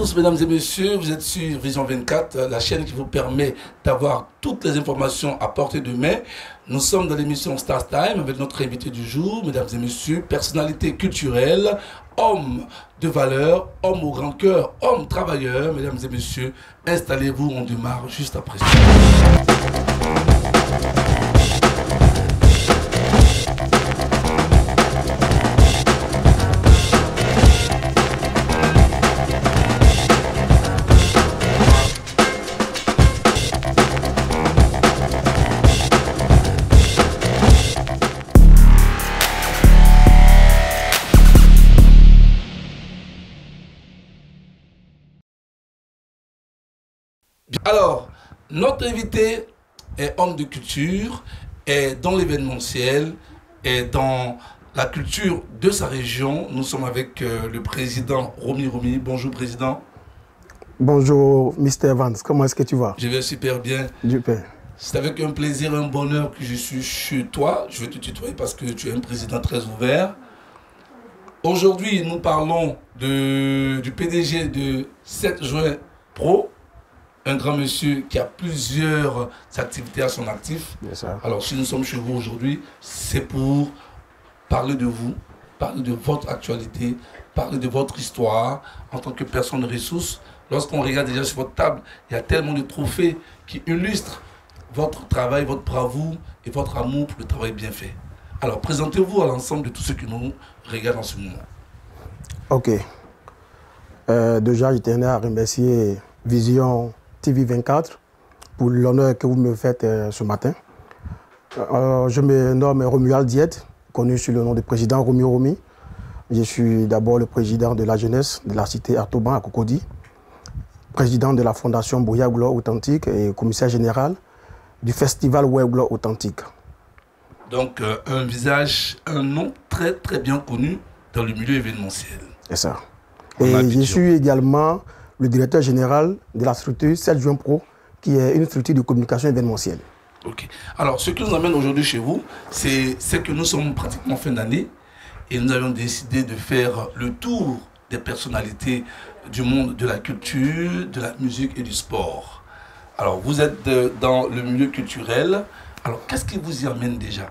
tous, mesdames et messieurs, vous êtes sur Vision 24, la chaîne qui vous permet d'avoir toutes les informations à portée de main. Nous sommes dans l'émission Star Time avec notre invité du jour, mesdames et messieurs, personnalité culturelle, homme de valeur, homme au grand cœur, homme travailleur. Mesdames et messieurs, installez-vous, on démarre juste après ça. Alors, notre invité est homme de culture, est dans l'événementiel, est dans la culture de sa région. Nous sommes avec le président Romy Romy. Bonjour, président. Bonjour, Mr. Vance. Comment est-ce que tu vas? Je vais super bien. Super. C'est avec un plaisir, un bonheur que je suis chez toi. Je vais te tutoyer parce que tu es un président très ouvert. Aujourd'hui, nous parlons du PDG de 7 juin Pro. Un grand monsieur qui a plusieurs activités à son actif. Yes, alors, si nous sommes chez vous aujourd'hui, c'est pour parler de vous, parler de votre actualité, parler de votre histoire en tant que personne ressource. Lorsqu'on regarde déjà sur votre table, il y a tellement de trophées qui illustrent votre travail, votre bravoure et votre amour pour le travail bien fait. Alors, présentez-vous à l'ensemble de tous ceux qui nous regardent en ce moment. Ok. Déjà, je tenais à remercier Vision TV 24 pour l'honneur que vous me faites ce matin. Je me nomme Romuald Diète, connu sous le nom de président Romy Romy. Je suis d'abord le président de la jeunesse de la cité Artoban à Cocody, président de la fondation Boya Gloire Authentique et commissaire général du festival Web Gloire Authentique. Donc un visage, un nom très très bien connu dans le milieu événementiel. C'est ça. Et je suis également le directeur général de la structure 7 juin Pro, qui est une structure de communication événementielle. Ok. Alors, ce qui nous amène aujourd'hui chez vous, c'est que nous sommes pratiquement fin d'année et nous avons décidé de faire le tour des personnalités du monde de la culture, de la musique et du sport. Alors, vous êtes dans le milieu culturel. Alors, qu'est-ce qui vous y amène déjà ?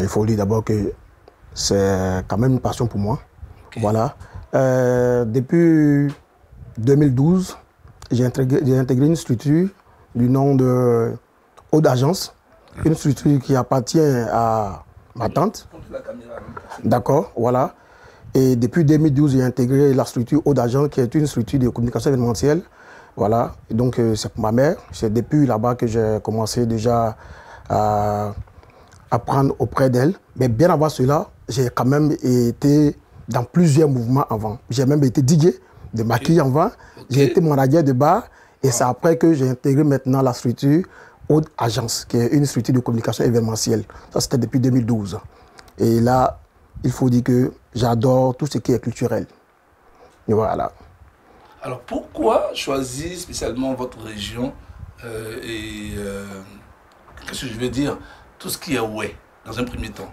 Il faut dire d'abord que c'est quand même une passion pour moi. Okay. Voilà. Depuis 2012, j'ai intégré une structure du nom de Haute Agence, une structure qui appartient à ma tante. D'accord, voilà. Et depuis 2012, j'ai intégré la structure Haute Agence, qui est une structure de communication événementielle. Voilà. Et donc, c'est pour ma mère. C'est depuis là-bas que j'ai commencé déjà à apprendre auprès d'elle. Mais bien avant cela, j'ai quand même été dans plusieurs mouvements avant. J'ai même été DJ de maquille avant. Okay. J'ai été manager de bar. Et c'est après que j'ai intégré maintenant la structure Haute Agence, qui est une structure de communication événementielle. Ça, c'était depuis 2012. Et là, il faut dire que j'adore tout ce qui est culturel. Et voilà. Alors, pourquoi choisir spécialement votre région qu'est-ce que je veux dire? Tout ce qui est ouais, dans un premier temps.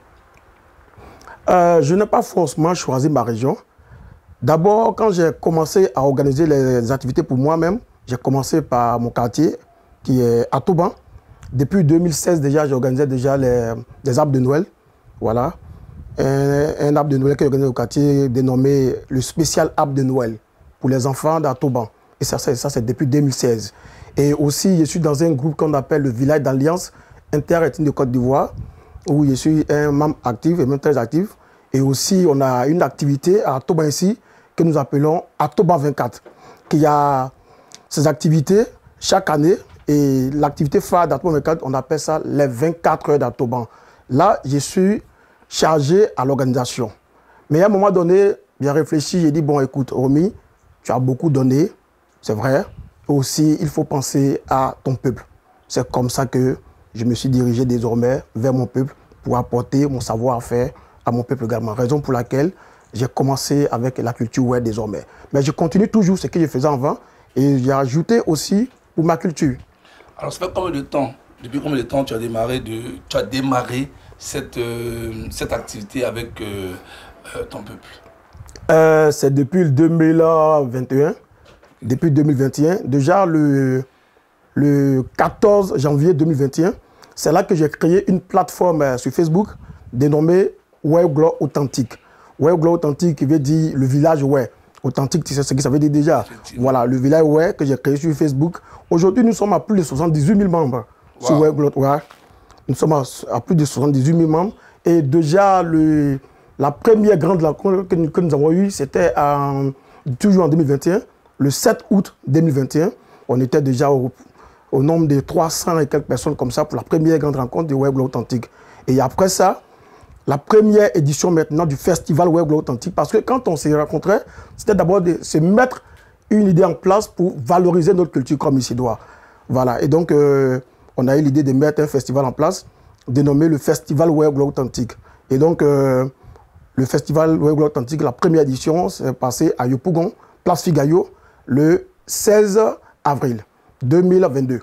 Je n'ai pas forcément choisi ma région. D'abord, quand j'ai commencé à organiser les activités pour moi-même, j'ai commencé par mon quartier, qui est Artoban. Depuis 2016, déjà, j'organisais déjà des arbres de Noël. Voilà. Un arbre de Noël que j'ai organisé au quartier, dénommé le spécial arbre de Noël pour les enfants d'Artoban. Et ça c'est depuis 2016. Et aussi, je suis dans un groupe qu'on appelle le Village d'Alliance Interethnie de Côte d'Ivoire, où je suis un membre actif et même très actif. Et aussi, on a une activité à Artoban ici, que nous appelons Artoban 24, qui a ces activités chaque année. Et l'activité phare d'Artoban 24, on appelle ça les 24 heures d'Artoban. Là, je suis chargé à l'organisation. Mais à un moment donné, j'ai réfléchi, j'ai dit, bon, écoute, Romy, tu as beaucoup donné, c'est vrai. Aussi, il faut penser à ton peuple. C'est comme ça que je me suis dirigé désormais vers mon peuple pour apporter mon savoir-faire à mon peuple également. Raison pour laquelle j'ai commencé avec la culture web désormais. Mais je continue toujours ce que je faisais avant et j'ai ajouté aussi pour ma culture. Alors, ça fait combien de temps depuis combien de temps tu as démarré cette activité avec ton peuple? C'est depuis le 2021. Depuis 2021. Déjà, le 14 janvier 2021, c'est là que j'ai créé une plateforme sur Facebook dénommée Way Glow Authentique. Way Glow Authentique qui veut dire le village Way. Authentique, tu sais ce que ça veut dire déjà. Voilà, le village Way que j'ai créé sur Facebook. Aujourd'hui, nous sommes à plus de 78 000 membres sur Way Glow. Ouais. Nous sommes à plus de 78 000 membres. Et déjà, la première grande rencontre que nous avons eue, c'était toujours en 2021, le 7 août 2021. On était déjà au nombre de 300 et quelques personnes comme ça pour la première grande rencontre du Way Glow Authentique. Et après ça, la première édition maintenant du festival Way Glow Authentique, parce que quand on s'est rencontrés, c'était d'abord de se mettre une idée en place pour valoriser notre culture comme ici doit. Voilà, et donc on a eu l'idée de mettre un festival en place, dénommé le Festival Way Glow Authentique. Et donc le Festival Way Glow Authentique, la première édition, s'est passée à Yopougon, Place Figayo, le 16 avril 2022.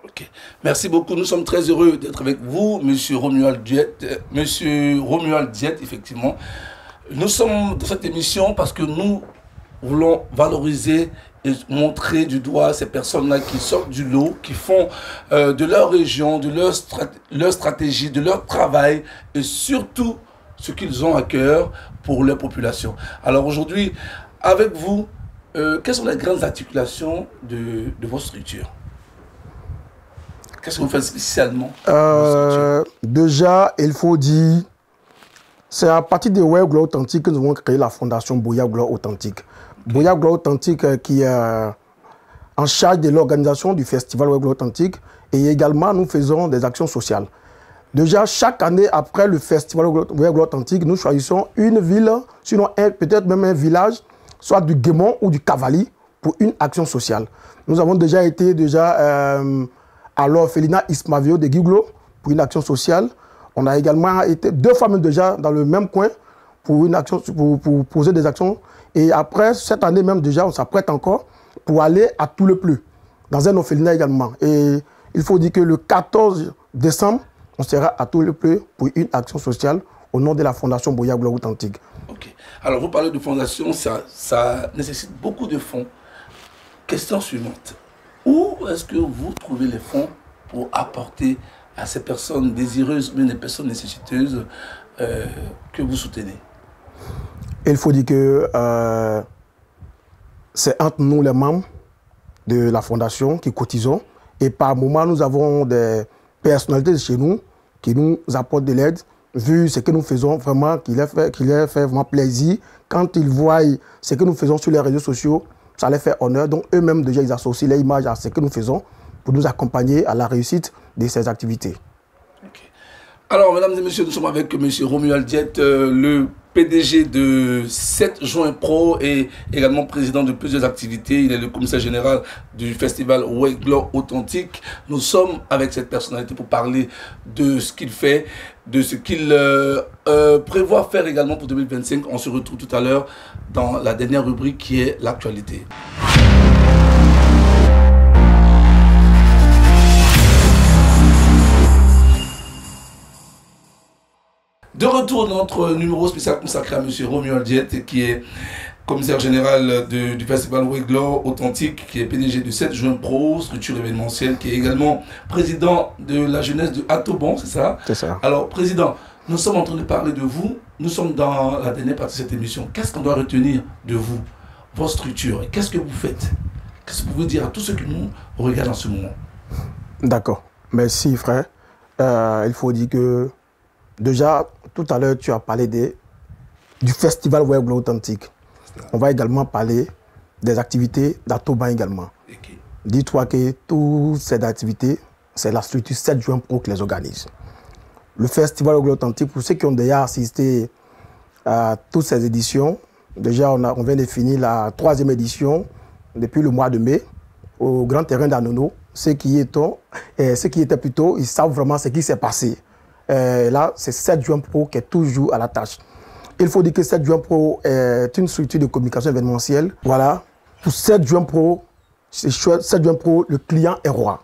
Ok. Merci beaucoup. Nous sommes très heureux d'être avec vous, Monsieur Romuald Diette. Monsieur Romuald Diette, effectivement. Nous sommes dans cette émission parce que nous voulons valoriser et montrer du doigt ces personnes-là qui sortent du lot, qui font de leur région, de leur stratégie, de leur travail et surtout ce qu'ils ont à cœur pour leur population. Alors aujourd'hui, avec vous, quelles sont les grandes articulations de vos structures? Qu'est-ce que vous faites spécialement? Déjà, il faut dire, c'est à partir de Way Glow Authentique que nous avons créé la fondation Boya Glow Authentique. Boya Glow Authentique qui est en charge de l'organisation du festival Way Glow Authentique et également nous faisons des actions sociales. Déjà, chaque année après le festival Way Glow Authentique, nous choisissons une ville, sinon peut-être même un village, soit du Guémon ou du Cavali pour une action sociale. Nous avons déjà été à l'orphelinat Ismavio de Guiglo pour une action sociale. On a également été 2 fois même déjà dans le même coin pour une action, pour poser des actions. Et après, cette année même déjà, on s'apprête encore pour aller à Tout-le-Pleu, dans un orphelinat également. Et il faut dire que le 14 décembre, on sera à Tout-le-Pleu pour une action sociale au nom de la Fondation Boya Glow Authentique. Ok. Alors, vous parlez de fondation, ça nécessite beaucoup de fonds. Question suivante. Où est-ce que vous trouvez les fonds pour apporter à ces personnes désireuses, mais des personnes nécessiteuses que vous soutenez? Il faut dire que c'est entre nous les membres de la fondation qui cotisons. Et par moment, nous avons des personnalités de chez nous qui nous apportent de l'aide, vu ce que nous faisons vraiment, qui leur fait vraiment plaisir. Quand ils voient ce que nous faisons sur les réseaux sociaux, ça les fait honneur. Donc eux-mêmes, déjà, ils associent leur image à ce que nous faisons pour nous accompagner à la réussite de ces activités. Okay. Alors, mesdames et messieurs, nous sommes avec M. Romuald Diette, le PDG de 7 Juin Pro et également président de plusieurs activités. Il est le commissaire général du festival Way Glow Authentique. Nous sommes avec cette personnalité pour parler de ce qu'il fait, de ce qu'il prévoit faire également pour 2025. On se retrouve tout à l'heure dans la dernière rubrique qui est l'actualité. De retour dans notre numéro spécial consacré à M. Romuald Diette, qui est commissaire général du festival Way Glow Authentique, qui est PDG de 7 Juin Pro, structure événementielle, qui est également président de la jeunesse de Atobon, c'est ça? C'est ça. Alors, président, nous sommes en train de parler de vous, nous sommes dans la dernière partie de cette émission. Qu'est-ce qu'on doit retenir de vous, votre structure, et qu'est-ce que vous faites? Qu'est-ce que vous pouvez dire à tous ceux qui nous regardent en ce moment? D'accord. Merci, frère. Il faut dire que déjà, tout à l'heure, tu as parlé du festival Way Glow Authentique. On va également parler des activités d'Atoban également. Okay. Dis-toi que toutes ces activités, c'est la structure 7 Juin Pro qui les organise. Le festival Way Glow Authentique, pour ceux qui ont déjà assisté à toutes ces éditions, déjà on vient de finir la 3e édition depuis le mois de mai au Grand Terrain d'Anono. Ceux qui étaient plus tôt, ils savent vraiment ce qui s'est passé. Là, c'est 7 Juin Pro qui est toujours à la tâche. Il faut dire que 7 Juin Pro est une structure de communication événementielle. Voilà, pour 7 Juin Pro, 7 Juin Pro, le client est roi.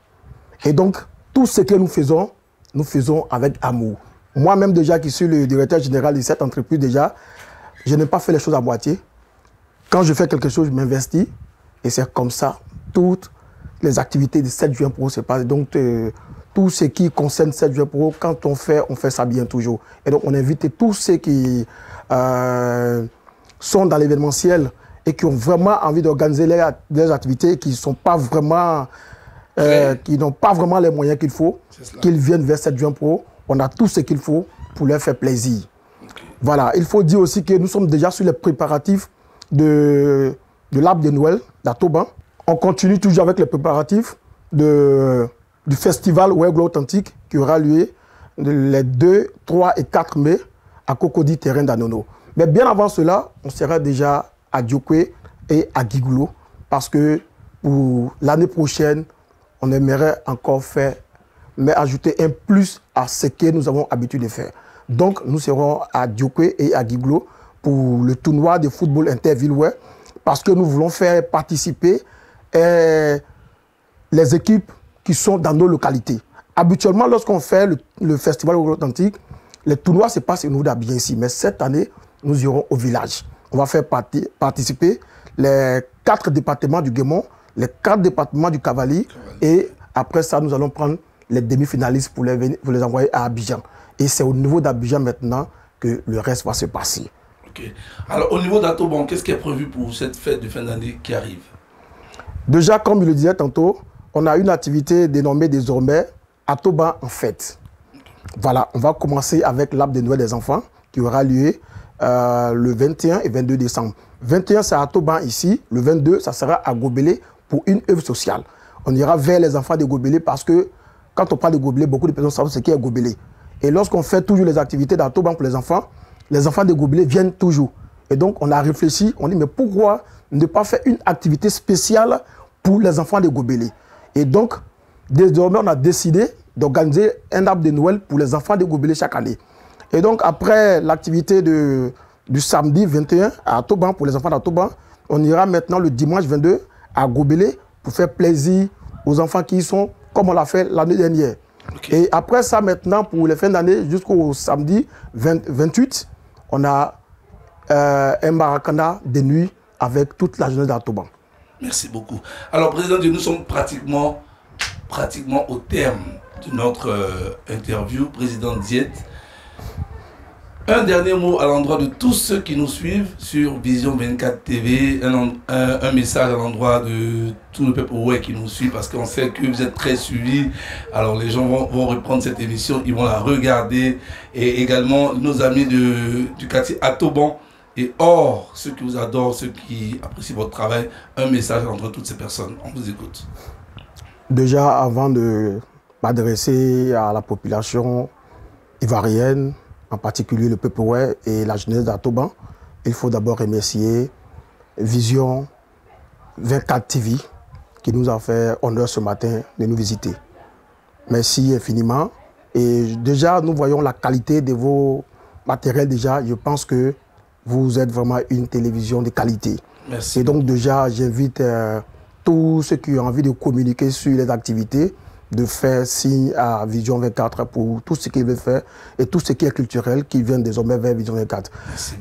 Et donc, tout ce que nous faisons avec amour. Moi-même déjà qui suis le directeur général de cette entreprise déjà, je n'ai pas fait les choses à moitié. Quand je fais quelque chose, je m'investis. Et c'est comme ça, toutes les activités de 7 juin Pro se passent. Donc, tout ce qui concerne 7 juin Pro, quand on fait ça bien toujours. Et donc, on invite tous ceux qui sont dans l'événementiel et qui ont vraiment envie d'organiser les activités, qui sont pas vraiment, qui n'ont pas vraiment les moyens qu'il faut, qu'ils viennent vers 7 juin Pro. On a tout ce qu'il faut pour leur faire plaisir. Okay. Voilà, il faut dire aussi que nous sommes déjà sur les préparatifs de l'arbre de Noël d'Atoban. On continue toujours avec les préparatifs du festival Weglo Authentique qui aura lieu les 2, 3 et 4 mai à Cocody Terrain d'Anono. Mais bien avant cela, on sera déjà à Diokwe et à Gigoulo parce que pour l'année prochaine, on aimerait encore faire, mais ajouter un plus à ce que nous avons l'habitude de faire. Donc, nous serons à Diokwe et à Gigoulo pour le tournoi de football intervillois parce que nous voulons faire participer les équipes qui sont dans nos localités. Habituellement, lorsqu'on fait le festival authentique, les tournois se passent au niveau d'Abidjan ici. Mais cette année, nous irons au village. On va faire participer les 4 départements du Guémon, les 4 départements du Cavalier. Et après ça, nous allons prendre les demi-finalistes pour les envoyer à Abidjan. Et c'est au niveau d'Abidjan maintenant que le reste va se passer. Okay. Alors, au niveau d'Atoban, qu'est-ce qui est prévu pour cette fête de fin d'année qui arrive? Déjà, comme je le disais tantôt, on a une activité dénommée désormais Atoban en fête. Voilà, on va commencer avec l'arbre de Noël des enfants qui aura lieu le 21 et 22 décembre. 21, c'est à Atoban ici. Le 22, ça sera à Gobelé pour une œuvre sociale. On ira vers les enfants de Gobelé parce que quand on parle de Gobelé, beaucoup de personnes savent ce qu'est Gobelé. Et lorsqu'on fait toujours les activités d'Atoban pour les enfants de Gobelé viennent toujours. Et donc, on a réfléchi, on dit, mais pourquoi ne pas faire une activité spéciale pour les enfants de Gobelé? Et donc, désormais, on a décidé d'organiser un arbre de Noël pour les enfants de Gobelé chaque année. Et donc, après l'activité du samedi 21 à Atoban, pour les enfants d'Atoban, on ira maintenant le dimanche 22 à Gobelé pour faire plaisir aux enfants qui y sont, comme on l'a fait l'année dernière. Okay. Et après ça, maintenant, pour les fins d'année, jusqu'au samedi 28, on a un maracana de nuit avec toute la jeunesse d'Atoban. Merci beaucoup. Alors, Président, nous sommes pratiquement au terme de notre interview. Président Diète, un dernier mot à l'endroit de tous ceux qui nous suivent sur Vision 24 TV, un message à l'endroit de tout le peuple qui nous suit, parce qu'on sait que vous êtes très suivis. Alors les gens vont reprendre cette émission, ils vont la regarder, et également nos amis du quartier Atoban, et hors, ceux qui vous adorent, ceux qui apprécient votre travail, un message entre toutes ces personnes. On vous écoute. Déjà, avant de m'adresser à la population ivoirienne, en particulier le peuple et la jeunesse d'Atoban, il faut d'abord remercier Vision 24 TV qui nous a fait honneur ce matin de nous visiter. Merci infiniment. Et déjà, nous voyons la qualité de vos matériels déjà. Je pense que vous êtes vraiment une télévision de qualité. Merci. Et donc déjà, j'invite tous ceux qui ont envie de communiquer sur les activités, de faire signe à Vision 24 pour tout ce qu'ils veulent faire et tout ce qui est culturel qui vient désormais vers Vision 24.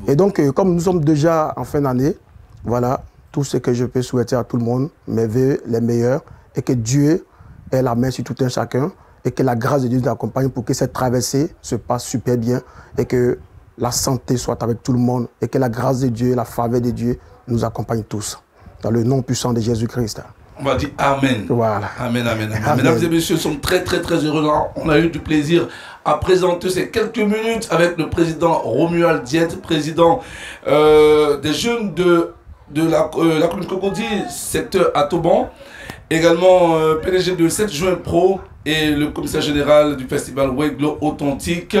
Et donc, comme nous sommes déjà en fin d'année, voilà tout ce que je peux souhaiter à tout le monde, mes vœux les meilleurs, et que Dieu ait la main sur tout un chacun, et que la grâce de Dieu nous accompagne pour que cette traversée se passe super bien, et que la santé soit avec tout le monde, et que la grâce de Dieu, la faveur de Dieu nous accompagne tous. Dans le nom puissant de Jésus-Christ. On va dire Amen. Voilà. Amen, amen, amen. Mesdames et messieurs, nous sommes très heureux. On a eu du plaisir à présenter ces quelques minutes avec le président Romuald Diète, président des jeunes de la commune Cocody, secteur Atoban, également PDG de 7 juin Pro et le commissaire général du festival Weglo Authentique,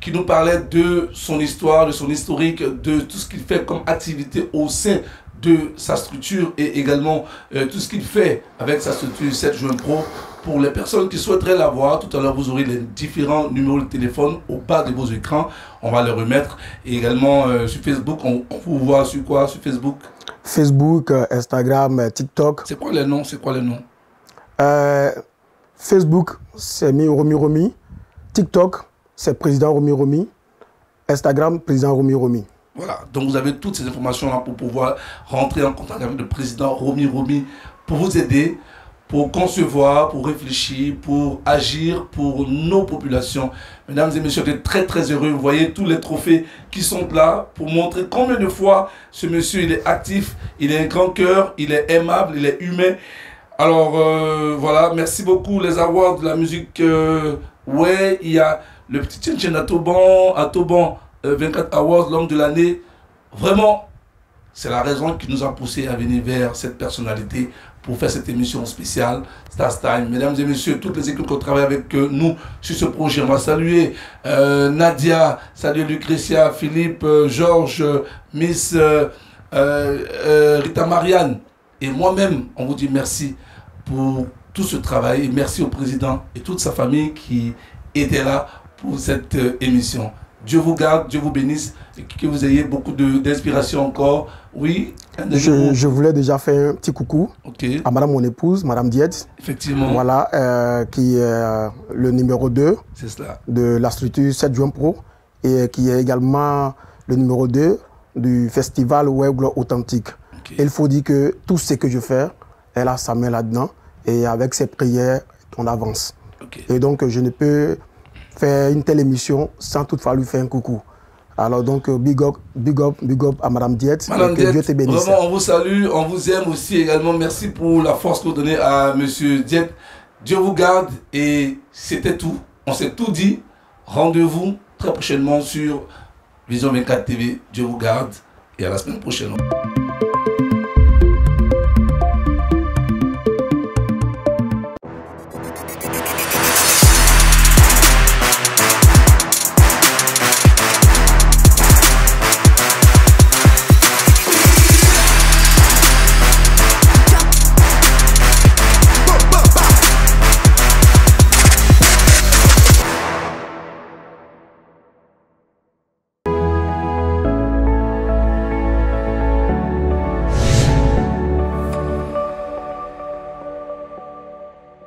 qui nous parlait de son histoire, de son historique, de tout ce qu'il fait comme activité au sein de sa structure et également tout ce qu'il fait avec sa structure 7 juin Pro. Pour les personnes qui souhaiteraient la voir, tout à l'heure vous aurez les différents numéros de téléphone au bas de vos écrans, on va les remettre. Et également sur Facebook, on vous voit sur quoi? Sur Facebook? Facebook, Instagram, TikTok. C'est quoi les noms? C'est quoi les noms? Facebook, c'est Romy Romy. TikTok, c'est Président Romy Romy. Instagram, Président Romy Romy. Voilà, donc vous avez toutes ces informations-là pour pouvoir rentrer en contact avec le Président Romy Romy pour vous aider, pour concevoir, pour réfléchir, pour agir pour nos populations. Mesdames et messieurs, vous êtes très très heureux. Vous voyez tous les trophées qui sont là pour montrer combien de fois ce monsieur il est actif, il a un grand cœur, il est aimable, il est humain. Alors voilà, merci beaucoup les awards de la musique. Ouais, il y a le petit Tchétchène à Toban 24 Awards, l'homme de l'année. Vraiment, c'est la raison qui nous a poussé à venir vers cette personnalité pour faire cette émission spéciale Stars Time. Mesdames et messieurs, toutes les équipes qui travaillent avec nous sur ce projet, on va saluer Nadia, saluer Lucretia, Philippe, Georges, Miss Rita Marianne et moi-même, on vous dit merci pour tout ce travail et merci au président et toute sa famille qui était là pour cette émission. Dieu vous garde, Dieu vous bénisse et que vous ayez beaucoup d'inspiration encore. Oui. Je voulais déjà faire un petit coucou à madame mon épouse, madame Diette. Effectivement. Voilà, qui est le numéro 2 de la structure 7 juin Pro et qui est également le numéro 2 du festival Web Authentique. Et il faut dire que tout ce que je fais, elle a sa main là-dedans et avec ses prières, on avance. Et donc, je ne peux faire une telle émission sans toutefois lui faire un coucou. Alors donc, big up à Madame Diette. Madame Diette, Dieu te bénisse. Vraiment, on vous salue, on vous aime aussi également. Merci pour la force que vous donnez à Monsieur Diette. Dieu vous garde et c'était tout. On s'est tout dit. Rendez-vous très prochainement sur Vision 24 TV. Dieu vous garde et à la semaine prochaine.